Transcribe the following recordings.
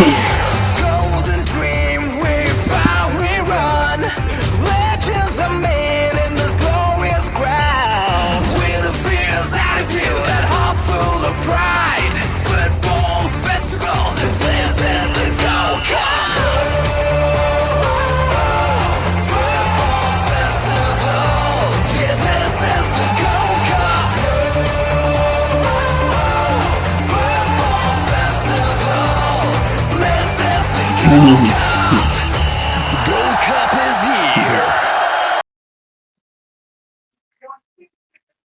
Golden dream, we found, we run. Legends are made in this glorious ground. With a fierce attitude and hearts full of pride. Football festival, this is the Gold Cup. Football festival, yeah, this is the Gold Cup. Football festival, this is the Gold Cup. The Gold Cup is here.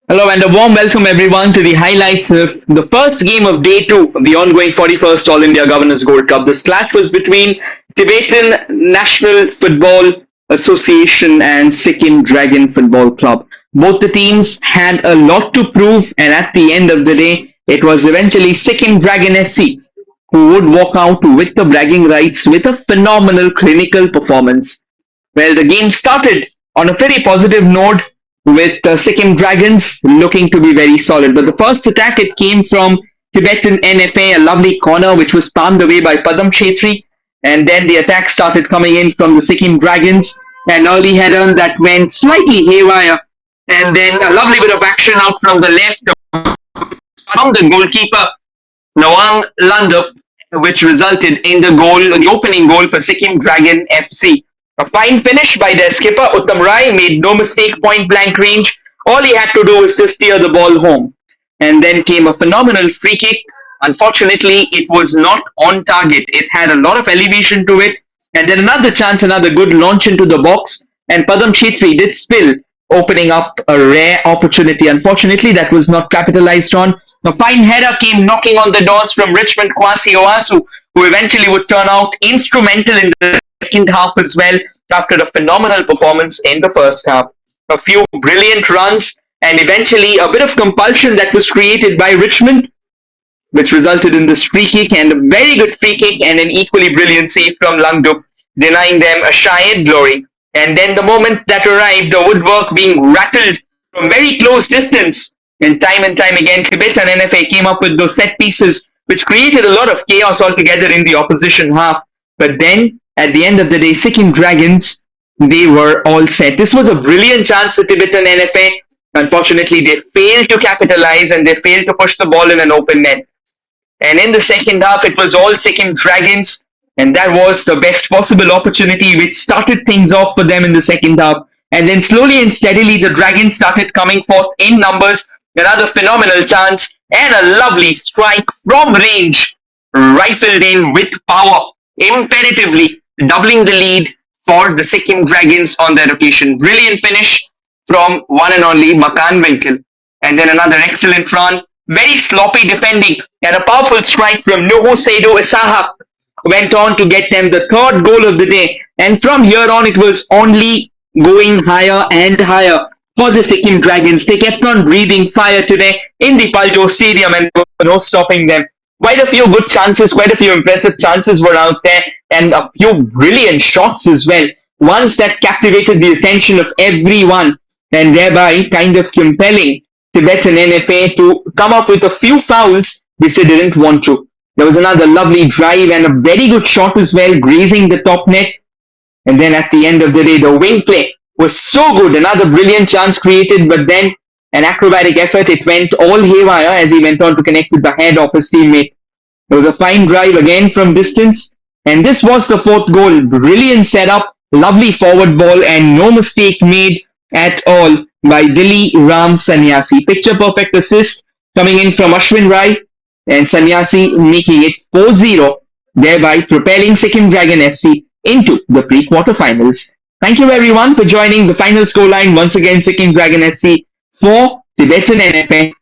Hello and a warm welcome everyone to the highlights of the first game of day 2 of the ongoing 41st All India Governors Gold Cup. This clash was between Tibetan National Football Association and Sikkim Dragon Football Club. Both the teams had a lot to prove, and at the end of the day, it was eventually Sikkim Dragon FC who would walk out with the bragging rights with a phenomenal clinical performance. Well, the game started on a pretty positive note with Sikkim Dragons looking to be very solid. But the first attack, it came from Tibetan NFA, a lovely corner which was palmed away by Padam Chetri. And then the attack started coming in from the Sikkim Dragons. An early header that went slightly haywire. And then a lovely bit of action out from the left from the goalkeeper, Nawang Landup, which resulted in the opening goal for Sikkim Dragon FC. A fine finish by their skipper, Uttam Rai, made no mistake, point blank range. All he had to do was to steer the ball home. And then came a phenomenal free kick. Unfortunately, it was not on target. It had a lot of elevation to it. And then another chance, another good launch into the box. And Padam Chetri did spill, opening up a rare opportunity. Unfortunately, that was not capitalized on. A fine header came knocking on the doors from Richmond Kwasi Owasu, who eventually would turn out instrumental in the second half as well, after a phenomenal performance in the first half. A few brilliant runs and eventually a bit of compulsion that was created by Richmond, which resulted in this free kick, and a very good free kick and an equally brilliant save from Langdup, denying them a shy glory. And then the moment that arrived, the woodwork being rattled from very close distance, and time again, Tibetan NFA came up with those set pieces, which created a lot of chaos altogether in the opposition half. But then, at the end of the day, Sikkim Dragons, they were all set. This was a brilliant chance for Tibetan NFA. Unfortunately, they failed to capitalize and they failed to push the ball in an open net. And in the second half, it was all Sikkim Dragons, and that was the best possible opportunity which started things off for them in the second half. And then slowly and steadily, the Dragons started coming forth in numbers. Another phenomenal chance and a lovely strike from range, rifled in with power, imperatively doubling the lead for the Sikkim Dragons on their occasion. Brilliant finish from one and only Makan Winkle. And then another excellent run, very sloppy defending, and a powerful strike from Nuhu Seido Isahak went on to get them the third goal of the day. And from here on, it was only going higher and higher for the Sikkim Dragons. They kept on breathing fire today in the Paljo Stadium, and there was no stopping them. Quite a few good chances, quite a few impressive chances were out there, and a few brilliant shots as well. Ones that captivated the attention of everyone, and thereby kind of compelling Tibetan NFA to come up with a few fouls which they didn't want to. There was another lovely drive and a very good shot as well, grazing the top net. And then at the end of the day, the wing play was so good. Another brilliant chance created, but then an acrobatic effort. It went all haywire as he went on to connect with the head of his teammate. There was a fine drive again from distance. And this was the fourth goal. Brilliant setup, lovely forward ball, and no mistake made at all by Dilli Ram Sanyasi. Picture perfect assist coming in from Ashwin Rai, and Sanyasi making it 4-0, thereby propelling Sikkim Dragon FC into the pre-quarterfinals. Thank you everyone for joining. The final scoreline once again, Sikkim Dragon FC 4, Tibetan NFA